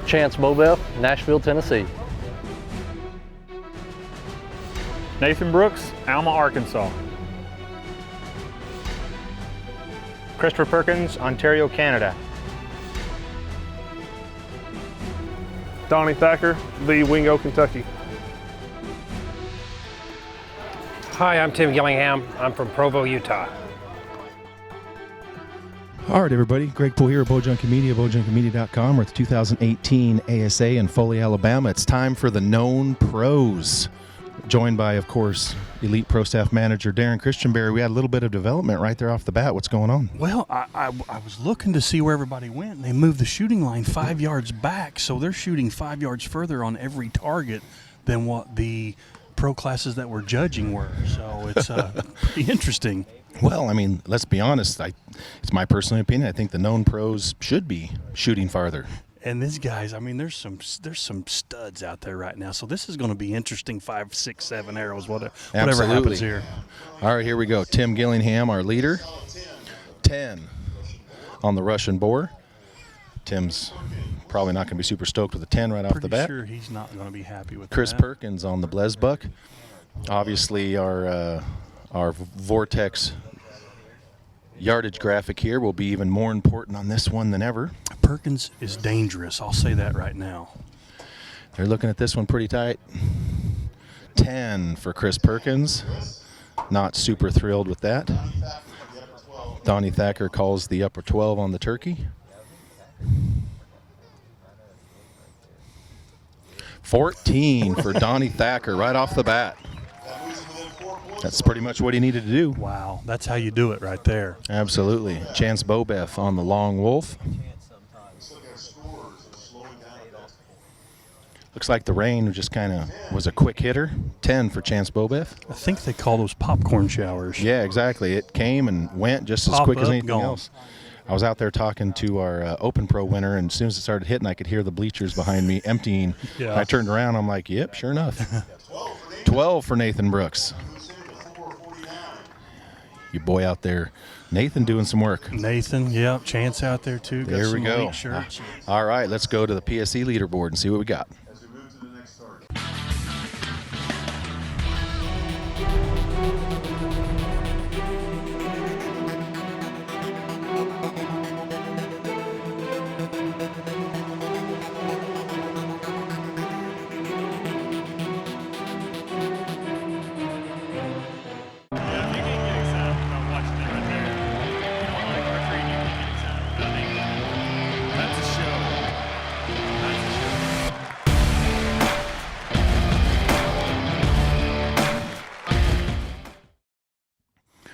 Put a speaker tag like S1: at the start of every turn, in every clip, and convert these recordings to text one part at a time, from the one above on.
S1: Chance Bobeth, Nashville, Tennessee.
S2: Nathan Brooks, Alma, Arkansas.
S3: Christopher Perkins, Ontario, Canada.
S4: Donnie Thacker, Lee Wingo, Kentucky.
S5: Hi, I'm Tim Gillingham. I'm from Provo, Utah.
S6: All right, everybody. Greg Poole here at Bowjunky Media, bowjunkymedia.com. We're at the 2018 ASA in Foley, Alabama. It's time for the known pros. Joined by, of course, Elite Pro Staff Manager Darren Christianberry. We had a little bit of development right there off the bat. What's going on?
S7: Well, I was looking to see where everybody went, and they moved the shooting line 5 yards back, so they're shooting 5 yards further on every target than what the pro classes that we're judging were. So it's pretty interesting.
S6: Well, I mean, let's be honest. It's my personal opinion. I think the known pros should be shooting farther.
S7: And these guys, I mean, there's some studs out there right now. So this is going to be interesting. 5, 6, 7 arrows, whatever happens here.
S6: All right, here we go. Tim Gillingham, our leader. 10 on the Russian Boar. Tim's probably not going to be super stoked with a 10 right off the bat.
S7: Pretty sure he's not going to be happy with
S6: Chris
S7: that.
S6: Perkins on the Blesbuck. Obviously, our Vortex yardage graphic here will be even more important on this one than ever.
S7: Perkins is dangerous. I'll say that right now.
S6: They're looking at this one pretty tight. 10 for Chris Perkins. Not super thrilled with that. Donnie Thacker calls the upper 12 on the turkey. 14 for Donnie Thacker right off the bat. That's pretty much what he needed to do.
S7: Wow, that's how you do it right there.
S6: Absolutely. Chance Bobeth on the Long Wolf. Looks like the rain just kind of was a quick hitter. 10 for Chance Bobeth.
S7: I think they call those popcorn showers.
S6: Yeah, exactly. It came and went just as quick as anything else. I was out there talking to our Open Pro winner, and as soon as it started hitting, I could hear the bleachers behind me emptying.
S7: Yeah.
S6: I turned around. I'm like, yep, sure enough. 12 for Nathan Brooks. Your boy out there, Nathan, doing some work.
S7: Nathan, yeah, Chance out there too. Got
S6: There we
S7: some
S6: go.
S7: elite shirts.
S6: All right, let's go to the PSE leaderboard and see what we got.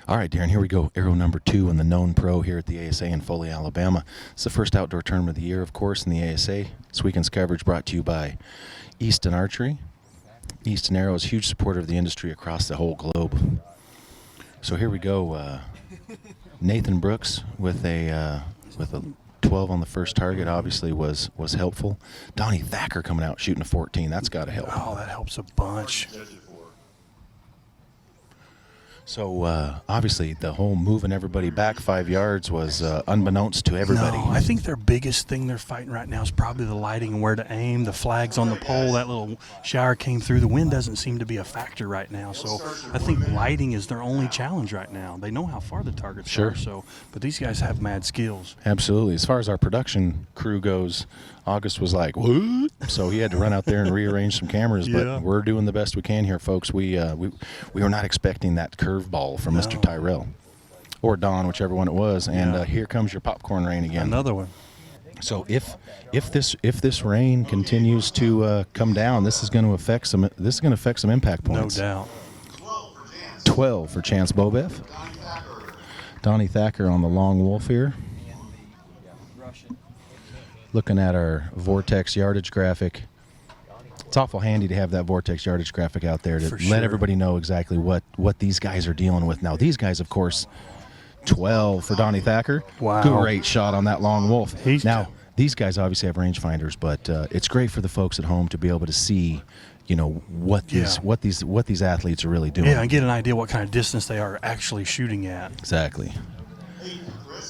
S6: All right, Darren, here we go. Arrow number 2 in the known pro here at the ASA in Foley, Alabama. It's the first outdoor tournament of the year, of course, in the ASA. This weekend's coverage brought to you by Easton Archery. Easton Arrow is a huge supporter of the industry across the whole globe. So here we go. Nathan Brooks with a 12 on the first target obviously was helpful. Donnie Thacker coming out shooting a 14. That's got to help.
S7: Oh, that helps a bunch.
S6: So, obviously, the whole moving everybody back 5 yards was unbeknownst to everybody.
S7: No, I think their biggest thing they're fighting right now is probably the lighting and where to aim, the flags on the pole. That little shower came through. The wind doesn't seem to be a factor right now. So I think lighting is their only challenge right now. They know how far the targets are. So, but these guys have mad skills.
S6: Absolutely. As far as our production crew goes, August was like, what? So he had to run out there and rearrange some cameras. But we're doing the best we can here, folks. We were not expecting that curveball from Mr. Tyrell or Don, whichever one it was. And here comes your popcorn rain again.
S7: Another one.
S6: So if this rain continues to come down, this is going to affect some impact points.
S7: No doubt.
S6: 12 for Chance Bobeth. Donnie Thacker on the Long Wolf here. Looking at our Vortex yardage graphic. It's awful handy to have that Vortex yardage graphic out there to let everybody know exactly what these guys are dealing with. Now, these guys, of course, 12 for Donnie Thacker.
S7: Wow.
S6: Great shot on that Long Wolf. these guys obviously have rangefinders, but it's great for the folks at home to be able to see, what these athletes are really doing.
S7: Yeah, and get an idea what kind of distance they are actually shooting at.
S6: Exactly.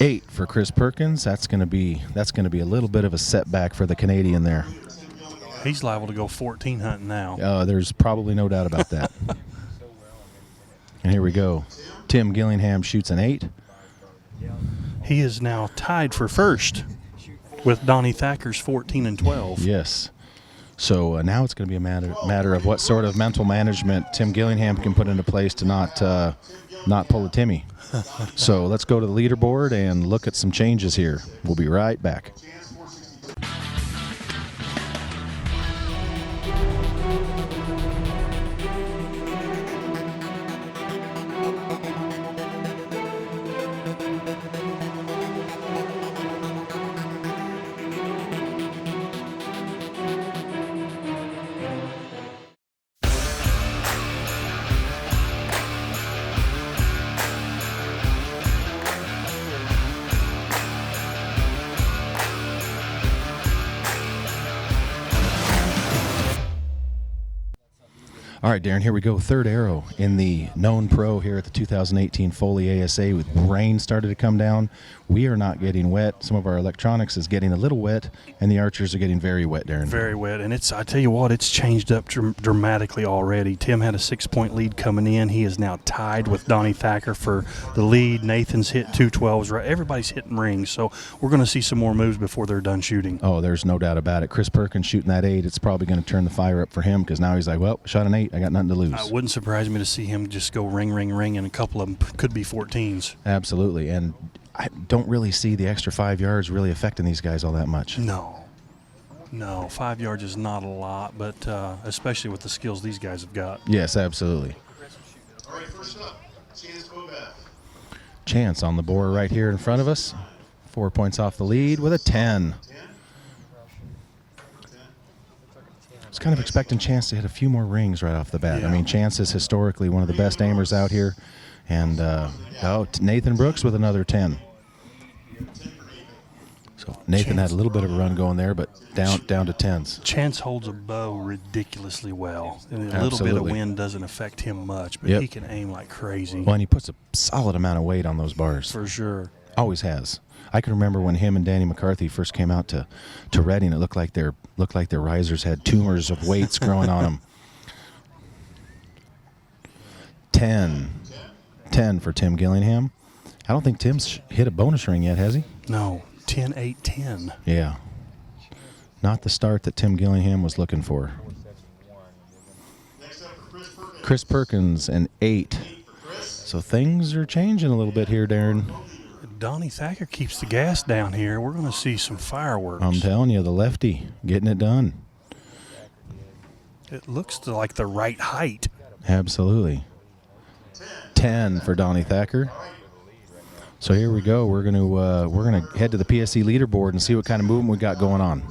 S6: 8 for Chris Perkins. That's going to be a little bit of a setback for the Canadian there.
S7: He's liable to go 14 hunting now.
S6: There's probably no doubt about that. And here we go. Tim Gillingham shoots an 8.
S7: He is now tied for first with Donnie Thacker's 14 and 12.
S6: Yes. So now it's going to be a matter of what sort of mental management Tim Gillingham can put into place to not pull a Timmy. So let's go to the leaderboard and look at some changes here. We'll be right back. All right, Darren, here we go. Third arrow in the known pro here at the 2018 Foley ASA with rain started to come down. We are not getting wet. Some of our electronics is getting a little wet, and the archers are getting very wet, Darren.
S7: Very wet, and I tell you what, it's changed up dramatically already. Tim had a 6-point lead coming in. He is now tied with Donnie Thacker for the lead. Nathan's hit 2 12s. Right, everybody's hitting rings, so we're going to see some more moves before they're done shooting.
S6: Oh, there's no doubt about it. Chris Perkins shooting that 8. It's probably going to turn the fire up for him because now he's like, well, shot an 8. I got nothing to lose.
S7: It wouldn't surprise me to see him just go ring, ring, ring, and a couple of them could be 14s.
S6: Absolutely, and I don't really see the extra 5 yards really affecting these guys all that much.
S7: No, 5 yards is not a lot, but especially with the skills these guys have got.
S6: Yes, absolutely.
S8: All right, first up, Chance Bobeth.
S6: Chance on the board right here in front of us. 4 points off the lead with a 10. I was kind of expecting Chance to hit a few more rings right off the bat.
S7: Yeah.
S6: I mean, Chance is historically one of the best aimers out here. And Nathan Brooks with another 10. So Nathan had a little bit of a run going there, but down to 10s.
S7: Chance holds a bow ridiculously well, and a little bit of wind doesn't affect him much, but he can aim like crazy.
S6: Well, and he puts a solid amount of weight on those bars.
S7: For sure.
S6: Always has. I can remember when him and Danny McCarthy first came out to Reading. It looked like their risers had tumors of weights growing on them. 10 for Tim Gillingham. I don't think Tim's hit a bonus ring yet, has he?
S7: No, 10, 8, 10.
S6: Yeah. Not the start that Tim Gillingham was looking for. Chris Perkins, an 8. So things are changing a little bit here, Darren.
S7: Donnie Thacker keeps the gas down here. We're going to see some fireworks.
S6: I'm telling you, the lefty getting it done.
S7: It looks like the right height.
S6: Absolutely. 10 for Donnie Thacker. So here we go. We're gonna head to the PSC leaderboard and see what kind of movement we got going on.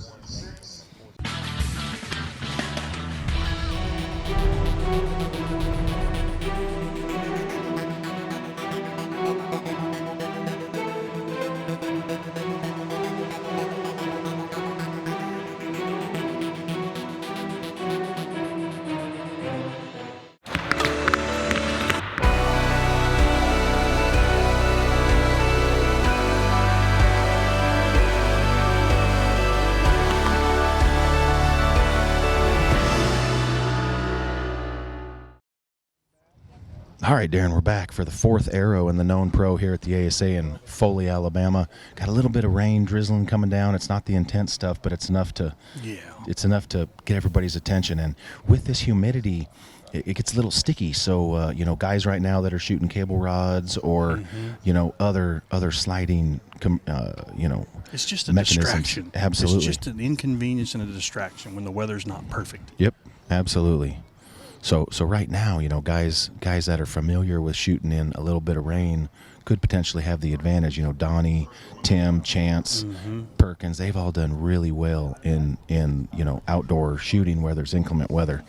S6: All right, Darren, we're back for the 4th arrow in the known pro here at the ASA in Foley, Alabama. Got a little bit of rain drizzling coming down. It's not the intense stuff, but it's enough to get everybody's attention. And with this humidity, it gets a little sticky. So guys right now that are shooting cable rods or other sliding
S7: it's just a
S6: mechanisms.
S7: distraction.
S6: Absolutely,
S7: it's just an inconvenience and a distraction when the weather's not perfect.
S6: Yep, absolutely. So right now, guys that are familiar with shooting in a little bit of rain could potentially have the advantage. Donnie, Tim, Chance, Perkins, they've all done really well in outdoor shooting where there's inclement weather.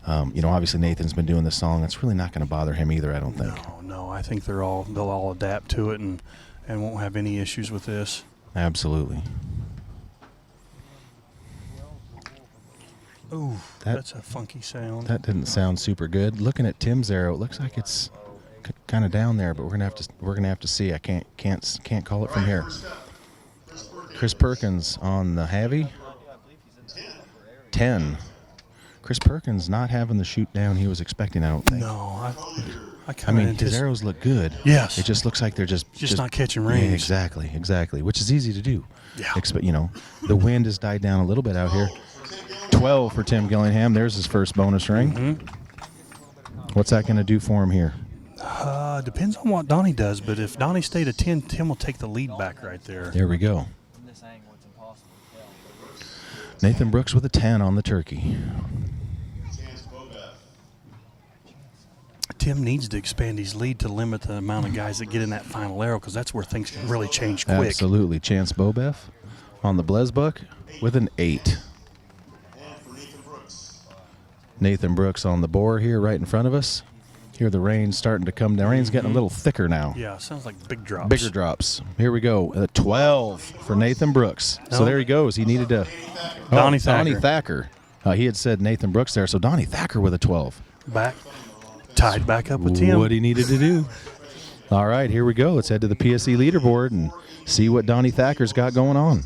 S6: Obviously Nathan's been doing this song. It's really not going to bother him either, I don't think.
S7: No, I think they'll all adapt to it and won't have any issues with this.
S6: Absolutely.
S7: Ooh, that's a funky sound.
S6: That didn't sound super good. Looking at Tim's arrow, it looks like it's kind of down there, but we're gonna have to see. I can't call it from here. Chris Perkins on the heavy. 10. Chris Perkins not having the shoot down he was expecting, I don't think.
S7: No,
S6: I mean, his arrows look good.
S7: Yes.
S6: It just looks like they're just
S7: not catching range.
S6: Yeah, exactly, which is easy to do.
S7: Yeah.
S6: You know, the wind has died down a little bit out here. 12 for Tim Gillingham. There's his first bonus ring.
S7: Mm-hmm.
S6: What's that going to do for him here?
S7: Depends on what Donnie does, but if Donnie stayed at 10, Tim will take the lead back right there.
S6: There we go. Nathan Brooks with a 10 on the turkey.
S7: Tim needs to expand his lead to limit the amount of guys that get in that final arrow, because that's where things can really change quick.
S6: Absolutely. Chance Bobeff on the Blesbuck with an 8. Nathan Brooks on the Boar here right in front of us. Here the rain's starting to come down. The rain's getting a little thicker now.
S7: Yeah, sounds like big drops.
S6: Bigger drops. Here we go. 12 for Nathan Brooks.
S7: No.
S6: So there he goes. He needed to.
S7: Donnie Thacker.
S6: Donnie Thacker. He had said Nathan Brooks there, so Donnie Thacker with a 12.
S7: Tied back up with Tim.
S6: What he needed to do. All right, here we go. Let's head to the PSE leaderboard and see what Donnie Thacker's got going on.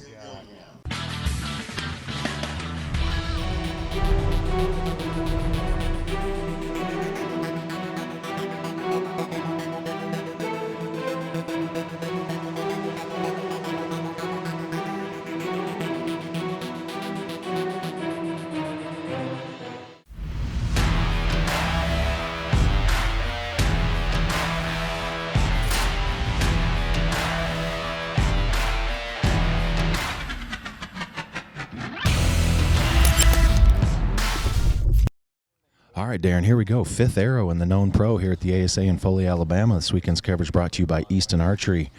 S6: All right, Darren, here we go. 5th arrow in the known pro here at the ASA in Foley, Alabama. This weekend's coverage brought to you by Easton Archery.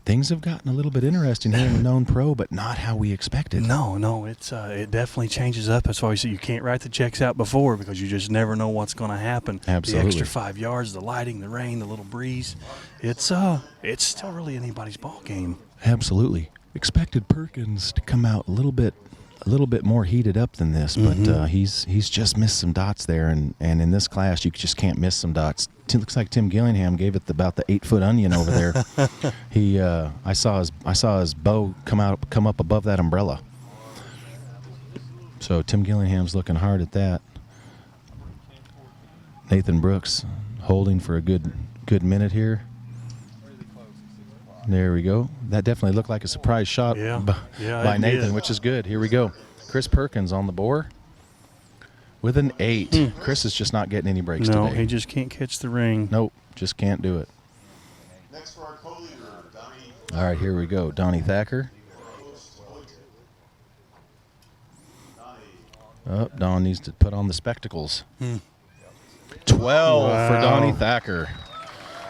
S6: Things have gotten a little bit interesting here in the known pro, but not how we expected.
S7: No, it definitely changes up. That's why we say you can't write the checks out before, because you just never know what's going to happen.
S6: Absolutely.
S7: The extra 5 yards, the lighting, the rain, the little breeze. It's still really anybody's ball game.
S6: Absolutely. Expected Perkins to come out a little bit more heated up than this, but he's just missed some dots there, and in this class you just can't miss some dots. It looks like Tim Gillingham gave it about the 8-foot onion over there. I saw his bow come up above that umbrella. So Tim Gillingham's looking hard at that. Nathan Brooks holding for a good minute here. There we go. That definitely looked like a surprise shot by Nathan, which is good. Here we go. Chris Perkins on the Boar with an 8. Chris is just not getting any breaks today.
S7: No, he just can't catch the ring.
S6: Nope, just can't do it.
S8: Next for our co-leader, Donnie.
S6: All right, here we go. Donnie Thacker. Don needs to put on the spectacles. 12 for Donnie Thacker.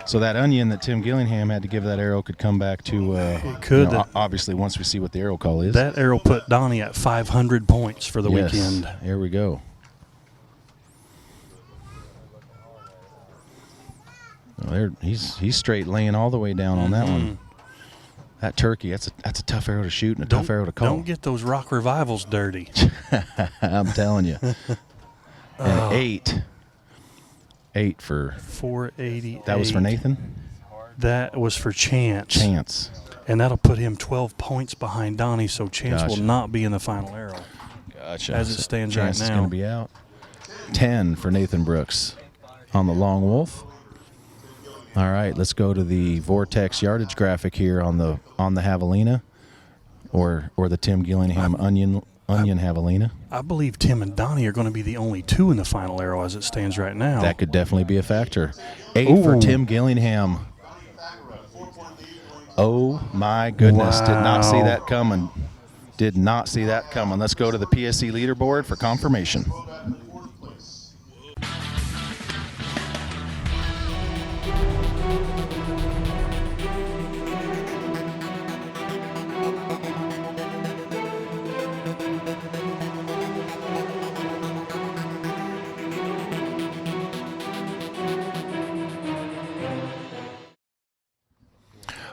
S6: So that onion that Tim Gillingham had to give that arrow could come back to,
S7: it could.
S6: Obviously, once we see what the arrow call is.
S7: That arrow put Donnie at 500 points for the weekend.
S6: Here we go. Well, he's straight laying all the way down on that one. That turkey, that's a tough arrow to shoot and a tough arrow to call.
S7: Don't get those rock revivals dirty.
S6: I'm telling you. And 8. 8 for
S7: 488.
S6: That was for Nathan?
S7: That was for Chance.
S6: Chance.
S7: And that'll put him 12 points behind Donnie, so Chance will not be in the final arrow.
S6: Gotcha.
S7: As it stands
S6: Chance
S7: right
S6: is
S7: now.
S6: going to be out. 10 for Nathan Brooks on the Long Wolf. All right, let's go to the Vortex yardage graphic here on the Javelina, or the Tim Gillingham onion Javelina.
S7: I believe Tim and Donnie are going to be the only 2 in the final arrow as it stands right now.
S6: That could definitely be a factor. 8 for Tim Gillingham. Oh my goodness!
S7: Wow.
S6: Did not see that coming. Did not see that coming. Let's go to the PSE leaderboard for confirmation.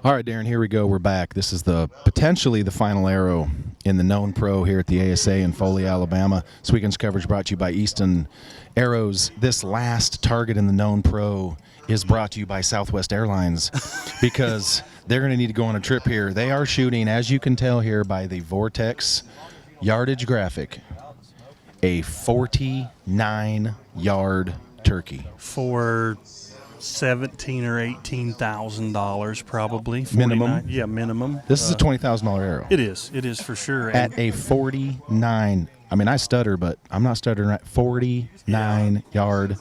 S6: All right, Darren, here we go. We're back. This is potentially the final arrow in the known pro here at the ASA in Foley, Alabama. This weekend's coverage brought to you by Easton Arrows. This last target in the known pro is brought to you by Southwest Airlines because they're going to need to go on a trip here. They are shooting, as you can tell here by the Vortex yardage graphic, a 49-yard turkey.
S7: For $17,000 or $18,000 probably.
S6: Minimum?
S7: Yeah, minimum.
S6: This is a $20,000 arrow.
S7: It is for sure.
S6: At a 49, I mean, I stutter, but I'm not stuttering right. 49-yard.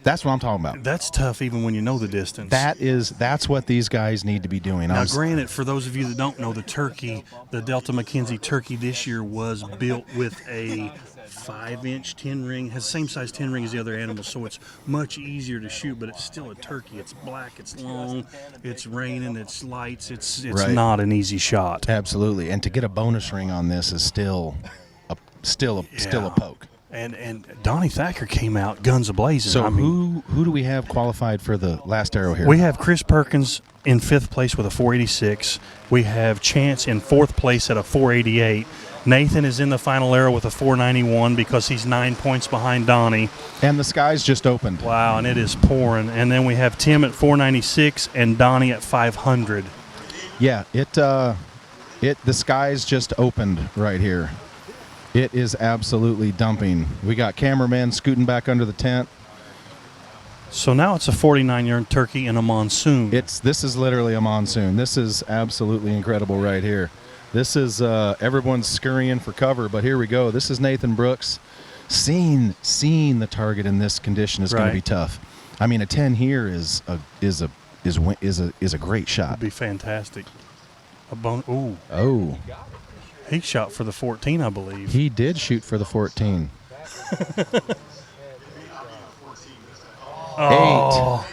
S6: That's what I'm talking about.
S7: That's tough even when you know the distance.
S6: That's what these guys need to be doing.
S7: Now, granted, for those of you that don't know, the Delta McKenzie turkey this year was built with a 5-inch 10 ring, has the same size 10 ring as the other animals, so it's much easier to shoot, but it's still a turkey. It's black, it's long, it's raining, it's lights, it's
S6: right.
S7: Not an easy shot.
S6: Absolutely. And to get a bonus ring on this is still a poke.
S7: And Donnie Thacker came out guns a-blazing.
S6: So who do we have qualified for the last arrow here?
S7: We have Chris Perkins in 5th place with a 486. We have Chance in 4th place at a 488. Nathan is in the final arrow with a 491 because he's 9 points behind Donnie.
S6: And the skies just opened.
S7: Wow, and it is pouring. And then we have Tim at 496 and Donnie at 500.
S6: Yeah, the skies just opened right here. It is absolutely dumping. We got cameramen scooting back under the tent.
S7: So now it's a 49-yard turkey in a monsoon.
S6: This is literally a monsoon. This is absolutely incredible right here. This is everyone's scurrying for cover, but here we go. This is Nathan Brooks. Seeing the target in this condition is going to be tough. I mean, a 10 here is a great shot.
S7: It'd be fantastic. Ooh.
S6: Oh.
S7: He shot for the 14, I believe.
S6: He did shoot for the 14.
S7: Oh.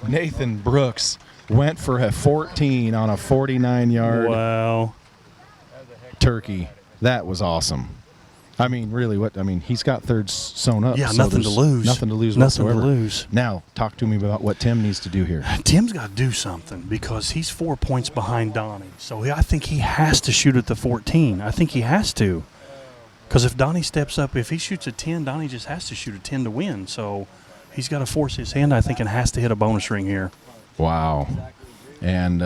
S6: 8. Nathan Brooks went for a 14 on a 49-yard turkey. That was awesome. I mean, really, he's got thirds sewn up.
S7: Yeah,
S6: so
S7: nothing to lose.
S6: Nothing to lose whatsoever. Now, talk to me about what Tim needs to do here.
S7: Tim's got to do something because he's 4 points behind Donnie. So I think he has to shoot at the 14. I think he has to. Because if Donnie steps up, if he shoots a 10, Donnie just has to shoot a 10 to win. So he's got to force his hand, I think, and has to hit a bonus ring here.
S6: Wow. And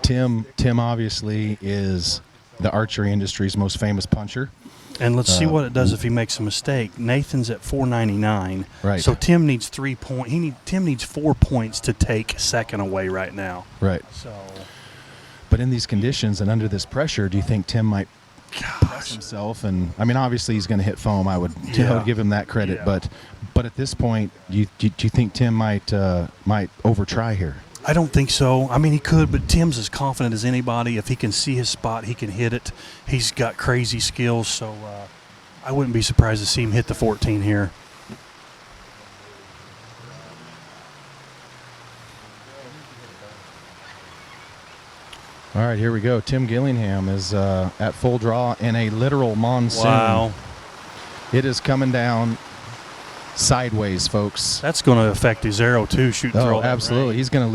S6: Tim obviously is the archery industry's most famous puncher.
S7: And let's see what it does if he makes a mistake. Nathan's at 499.
S6: Right.
S7: So Tim needs 3 points. Tim needs 4 points to take second away right now.
S6: Right.
S7: So,
S6: but in these conditions and under this pressure, do you think Tim might press himself? And I mean, obviously he's going to hit foam. I would give him that credit.
S7: Yeah.
S6: But at this point, do you think Tim might overtry here?
S7: I don't think so. I mean, he could, but Tim's as confident as anybody. If he can see his spot, he can hit it. He's got crazy skills, so I wouldn't be surprised to see him hit the 14 here.
S6: All right, here we go. Tim Gillingham is at full draw in a literal monsoon.
S7: Wow.
S6: It is coming down sideways, folks.
S7: That's going to affect his arrow, too, shooting through all that
S6: absolutely.
S7: rain.
S6: He's going to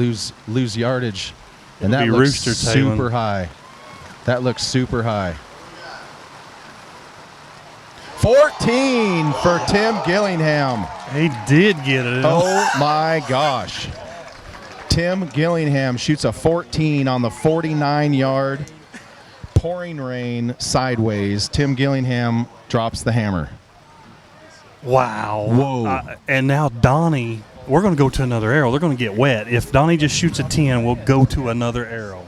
S6: lose yardage. And
S7: It'll
S6: that
S7: be
S6: looks
S7: rooster tailing.
S6: super high. That looks super high. 14 for Tim Gillingham.
S7: He did get it.
S6: Oh, my gosh. Tim Gillingham shoots a 14 on the 49-yard. Pouring rain sideways. Tim Gillingham drops the hammer.
S7: Wow.
S6: Whoa.
S7: And now Donnie, we're going to go to another arrow. They're going to get wet. If Donnie just shoots a 10, we'll go to another arrow.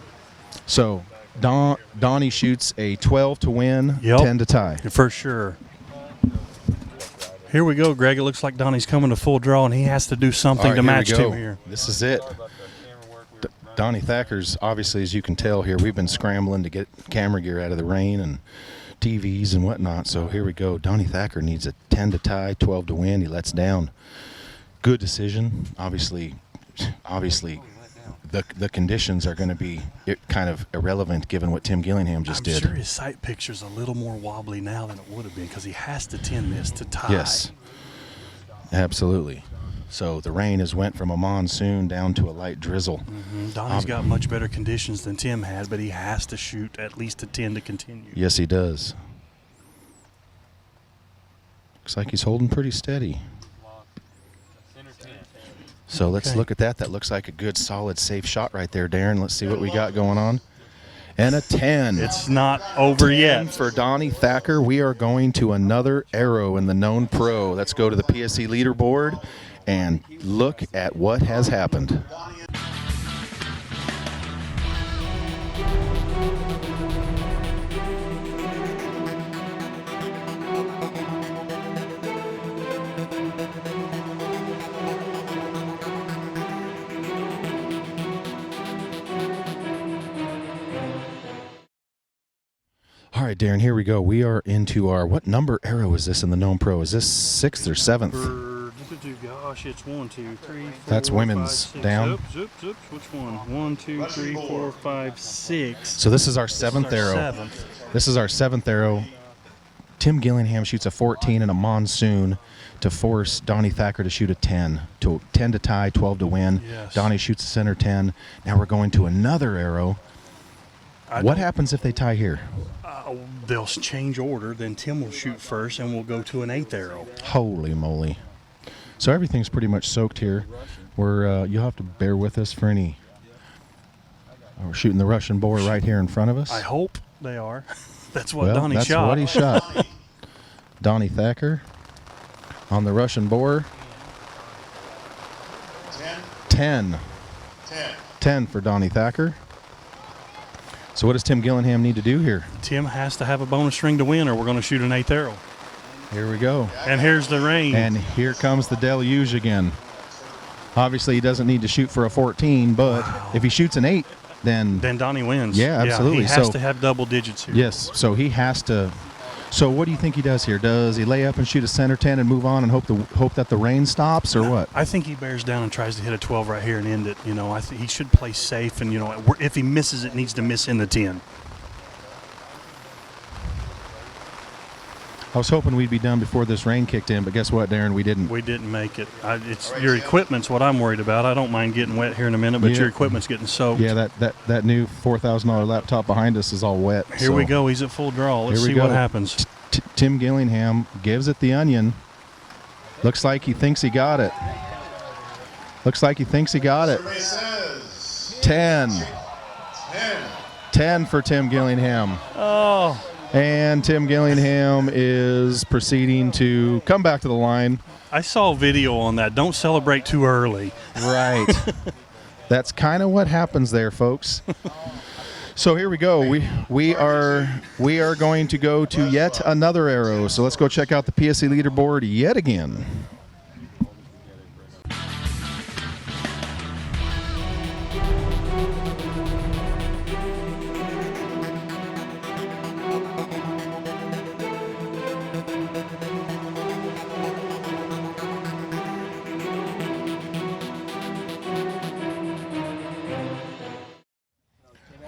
S6: So Donnie shoots a 12 to win, 10 to tie.
S7: For sure. Here we go, Greg. It looks like Donnie's coming to full draw, and he has to do something to match Tim here.
S6: This is it. Donnie Thacker's, obviously, as you can tell here, we've been scrambling to get camera gear out of the rain and TVs and whatnot. So here we go. Donnie Thacker needs a 10 to tie, 12 to win. He lets down. Good decision. Obviously, the conditions are going to be kind of irrelevant given what Tim Gillingham just did.
S7: I'm sure his sight picture's a little more wobbly now than it would have been because he has to 10 this to tie.
S6: Yes, absolutely. So the rain has went from a monsoon down to a light drizzle.
S7: Donnie's got much better conditions than Tim had, but he has to shoot at least a 10 to continue.
S6: Yes, he does. Looks like he's holding pretty steady. So let's look at that. That looks like a good, solid, safe shot right there, Darren. Let's see what we got going on. And a 10.
S7: It's not over
S6: 10
S7: yet.
S6: for Donnie Thacker. We are going to another arrow in the known pro. Let's go to the PSC leaderboard and look at what has happened. All right, Darren, here we go. We are into our, what number arrow is this in the known pro? Is this 6th or 7th?
S7: Gosh, it's 1, 2, 3, 4.
S6: That's women's
S7: 5, 6.
S6: down.
S7: Oops. Which one? 1, 2, 3, 4, 5, 6.
S6: So this is our 7th arrow.
S7: 7th.
S6: This is our 7th arrow. Tim Gillingham shoots a 14 in a monsoon to force Donnie Thacker to shoot a 10. 10 to tie, 12 to win.
S7: Yes.
S6: Donnie shoots a center 10. Now we're going to another arrow. What happens if they tie here?
S7: They'll change order, then Tim will shoot first, and we'll go to an 8th arrow.
S6: Holy moly. So everything's pretty much soaked here. You'll have to bear with us for any. We're shooting the Russian boar right here in front of us.
S7: I hope they are. That's what Donnie
S6: that's
S7: shot.
S6: what he shot. Donnie Thacker on the Russian boar. 10. 10 for Donnie Thacker. So what does Tim Gillingham need to do here?
S7: Tim has to have a bonus string to win, or we're going to shoot an 8th arrow.
S6: Here we go.
S7: And here's the rain.
S6: And here comes the deluge again. Obviously, he doesn't need to shoot for a 14, but if he shoots an 8, then
S7: Donnie wins.
S6: Yeah, absolutely.
S7: He has to have double digits here.
S6: Yes, so he has to. So what do you think he does here? Does he lay up and shoot a center 10 and move on and hope that the rain stops, or what?
S7: I think he bears down and tries to hit a 12 right here and end it. You know, I think he should play safe, and if he misses it, needs to miss in the 10.
S6: I was hoping we'd be done before this rain kicked in, but guess what, Darren? We didn't.
S7: We didn't make it. It's your equipment's what I'm worried about. I don't mind getting wet here in a minute, but your equipment's getting soaked.
S6: Yeah, that new $4,000 laptop behind us is all wet.
S7: Here we go. He's at full draw. Let's see what happens.
S6: Tim Gillingham gives it the onion. Looks like he thinks he got it. 10. 10 for Tim Gillingham.
S7: Oh.
S6: And Tim Gillingham is proceeding to come back to the line.
S7: I saw a video on that. Don't celebrate too early.
S6: Right. That's kind of what happens there, folks. So here we go. We are going to go to yet another arrow. So let's go check out the PSC leaderboard yet again.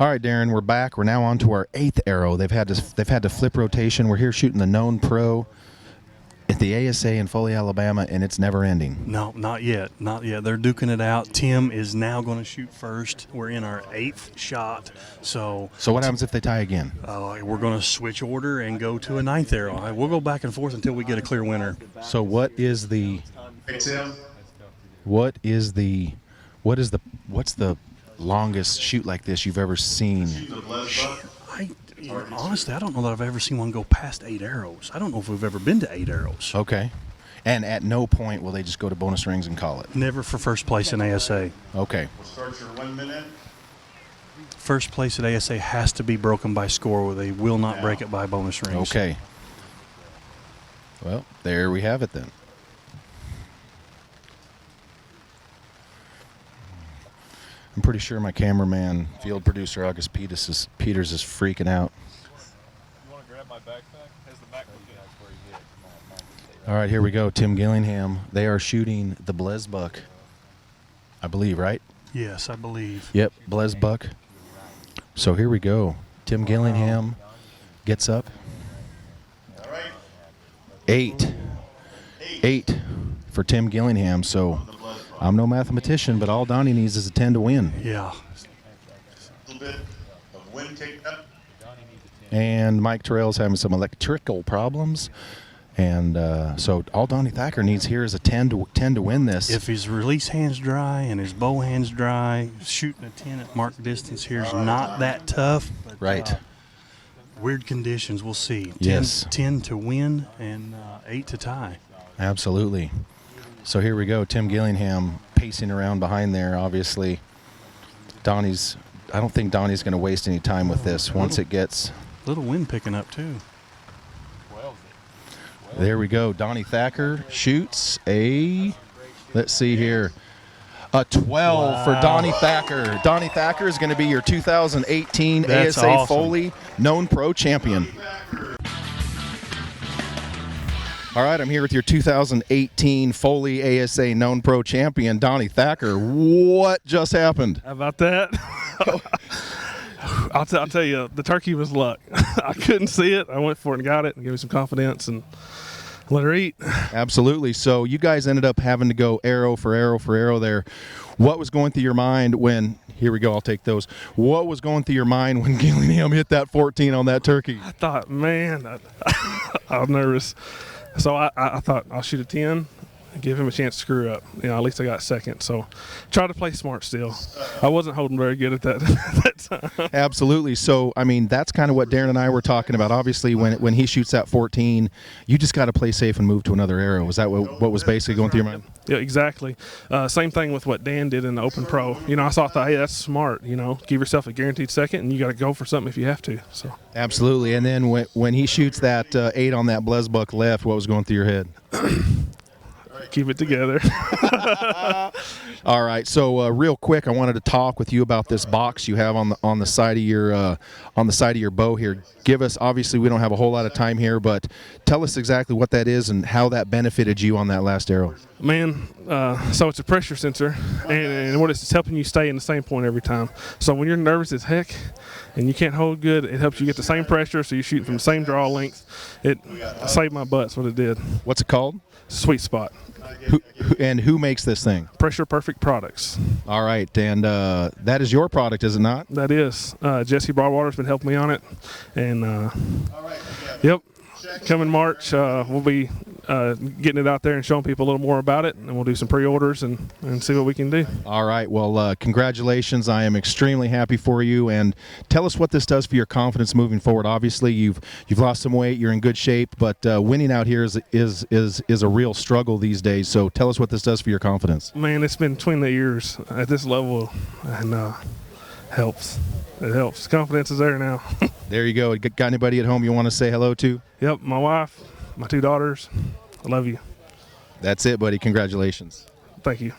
S6: All right, Darren, we're back. We're now on to our 8th arrow. They've had to flip rotation. We're here shooting the known pro at the ASA in Foley, Alabama, and it's never ending.
S7: No, not yet. Not yet. They're duking it out. Tim is now going to shoot first. We're in our 8th shot. So
S6: what happens if they tie again?
S7: We're going to switch order and go to a 9th arrow. We'll go back and forth until we get a clear winner.
S6: So what's the longest shoot like this you've ever seen?
S7: Honestly, I don't know that I've ever seen one go past 8 arrows. I don't know if we've ever been to 8 arrows.
S6: Okay. And at no point will they just go to bonus rings and call it?
S7: Never for first place in ASA.
S6: Okay.
S8: We'll start your 1 minute.
S7: First place at ASA has to be broken by score, where they will not break it by bonus rings.
S6: Okay. Well, there we have it then. I'm pretty sure my cameraman, field producer August Peters is freaking out.
S2: You want to grab my backpack? Has the backpack?
S6: All right, here we go. Tim Gillingham. They are shooting the Blesbuck, I believe, right?
S7: Yes, I believe.
S6: Yep, Blesbuck. So here we go. Tim Gillingham gets up.
S8: All right.
S6: 8 for Tim Gillingham. So I'm no mathematician, but all Donnie needs is a 10 to win.
S7: Yeah.
S8: A little bit of wind kicked up.
S6: And Mike Terrell's having some electrical problems. And so all Donnie Thacker needs here is a 10 to win this.
S7: If his release hand's dry and his bow hand's dry, shooting a 10 at mark distance here is not that tough. But,
S6: Right.
S7: Weird conditions, we'll see. 10,
S6: Yes.
S7: 10 to win and 8 to tie.
S6: Absolutely. So here we go. Tim Gillingham pacing around behind there, obviously. I don't think Donnie's going to waste any time with this once it gets.
S7: Little wind picking up, too.
S6: There we go. Donnie Thacker shoots let's see here, a 12 for Donnie Thacker. Donnie Thacker is going to be your 2018
S7: That's
S6: ASA
S7: awesome.
S6: Foley known pro champion. All right, I'm here with your 2018 Foley ASA known pro champion, Donnie Thacker. What just happened?
S4: How about that? I'll tell you, the turkey was luck. I couldn't see it. I went for it and got it and gave me some confidence and let her eat.
S6: Absolutely. So you guys ended up having to go arrow for arrow for arrow there. What was going through your mind when, here we go, I'll take those. What was going through your mind when Gillingham hit that 14 on that turkey?
S4: I thought, man, I was nervous. So I thought I'll shoot a 10 and give him a chance to screw up. At least I got second. So try to play smart still. I wasn't holding very good at that time.
S6: Absolutely. So, I mean, that's kind of what Darren and I were talking about. Obviously, when he shoots that 14, you just got to play safe and move to another arrow. Was that what was basically going through your mind?
S4: Yeah, exactly. Same thing with what Dan did in the Open Pro. I thought, hey, that's smart. Give yourself a guaranteed second, and you got to go for something if you have to. So
S6: Absolutely. And then when he shoots that 8 on that Blesbuck left, what was going through your head?
S4: Keep it together.
S6: All right. So real quick, I wanted to talk with you about this box you have on the side of your bow here. Give us, obviously, we don't have a whole lot of time here, but tell us exactly what that is and how that benefited you on that last arrow.
S4: Man, so it's a pressure sensor, and what it's helping you stay in the same point every time. So when you're nervous as heck and you can't hold good, it helps you get the same pressure, so you're shooting from the same draw length. It saved my butt. That's what it did.
S6: What's it called?
S4: Sweet Spot.
S6: Who makes this thing?
S4: Pressure Perfect Products.
S6: All right, and that is your product, is it not?
S4: That is. Jesse Broadwater's been helping me on it, and yep. Coming March, we'll be getting it out there and showing people a little more about it, and we'll do some pre-orders and see what we can do.
S6: All right. Well, congratulations. I am extremely happy for you. And tell us what this does for your confidence moving forward. Obviously, you've lost some weight. You're in good shape, but winning out here is a real struggle these days. So tell us what this does for your confidence.
S4: Man, it's been between the years at this level, and helps. It helps. Confidence is there now.
S6: There you go. Got anybody at home you want to say hello to?
S4: Yep, my wife, my 2 daughters. I love you.
S6: That's it, buddy. Congratulations.
S4: Thank you.